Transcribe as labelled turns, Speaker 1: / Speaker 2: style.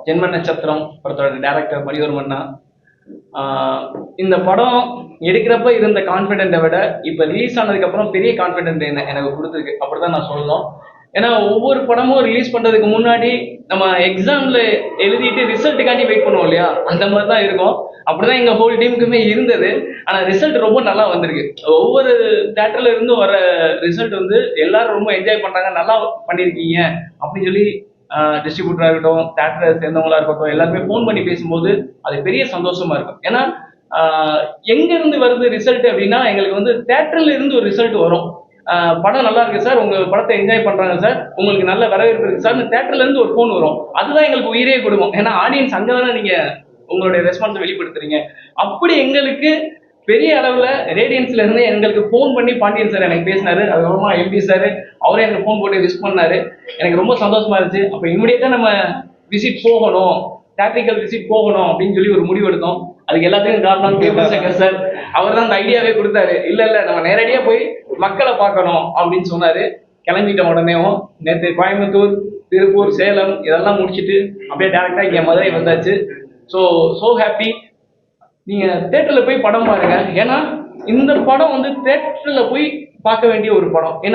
Speaker 1: ஜென்ம நட்சத்திரம் படத்தோட டைரக்டர் மணிவர்மன்னா. இந்த படம் எடுக்கிறப்ப இருந்த கான்ஃபிடென்ட்டை விட இப்போ ரிலீஸ் ஆனதுக்கு அப்புறம் பெரிய கான்ஃபிடென்ட் எனக்கு கொடுத்துருக்கு, அப்படிதான் நான் சொல்லணும். ஏன்னா ஒவ்வொரு படமும் ரிலீஸ் பண்றதுக்கு முன்னாடி நம்ம எக்ஸாம்ல எழுதிட்டு ரிசல்ட்டுக்காண்டி வெயிட் பண்ணுவோம் இல்லையா, அந்த மாதிரி தான் இருக்கும். அப்படிதான் எங்க ஹோல் டீமுக்குமே இருந்தது. ஆனா ரிசல்ட் ரொம்ப நல்லா வந்திருக்கு. ஒவ்வொரு தேட்டர்ல இருந்து வர ரிசல்ட் வந்து எல்லாரும் ரொம்ப என்ஜாய் பண்றாங்க, நல்லா பண்ணிருக்கீங்க அப்படின்னு சொல்லி டிஸ்ட்ரிபியூட்டரா இருக்கட்டும், தேட்டரை சேர்ந்தவங்களா இருக்கட்டும், எல்லாருமே ஃபோன் பண்ணி பேசும்போது அது பெரிய சந்தோஷமா இருக்கும். ஏன்னா எங்க இருந்து வருது ரிசல்ட் அப்படின்னா, எங்களுக்கு வந்து தேட்டர்ல இருந்து ஒரு ரிசல்ட் வரும். படம் நல்லா இருக்கு சார், உங்க படத்தை என்ஜாய் பண்றாங்க சார், உங்களுக்கு நல்ல வரவேற்பு இருக்கு சார், தேட்டர்ல இருந்து ஒரு ஃபோன் வரும். அதுதான் எங்களுக்கு உயிரே கொடுக்கும். ஏன்னா ஆடியன்ஸ் அங்கதானே நீங்க உங்களுடைய ரெஸ்பான்ஸை வெளிப்படுத்துறீங்க. அப்படி எங்களுக்கு பெரிய அளவுல ரேடியன்ஸ்ல இருந்து எங்களுக்கு ஃபோன் பண்ணி பாண்டியன் சார் எனக்கு பேசினாரு. அதுக்கப்புறமா எம்பி சார் அவரே எனக்கு ஃபோன் போட்டு விஷ் பண்ணாரு. எனக்கு ரொம்ப சந்தோஷமா இருந்துச்சு. அப்ப இமிடியேட்டா நம்ம விசிட் போகணும், டாக்டிக்கல் விசிட் போகணும் அப்படின்னு சொல்லி ஒரு முடிவு எடுத்தோம். அதுக்கு எல்லாத்துக்கும் காரணம் கேபிள் சங்கர் சார். அவர் தான் அந்த ஐடியாவே கொடுத்தாரு. இல்ல நம்ம நேரடியா போய் மக்களை பார்க்கணும் அப்படின்னு சொன்னாரு. கிளம்பிட்டோம். உடனேவும் நேற்று கோயம்புத்தூர், திருப்பூர், சேலம் இதெல்லாம் முடிச்சுட்டு அப்படியே டேரக்டா இங்க மதுரை வந்தாச்சு. So happy. நீங்க தேட்டர்ல போய் படம் பாருங்க. ஏன்னா இந்த படம் வந்து தேட்டர்ல போய் பார்க்க வேண்டிய ஒரு படம்.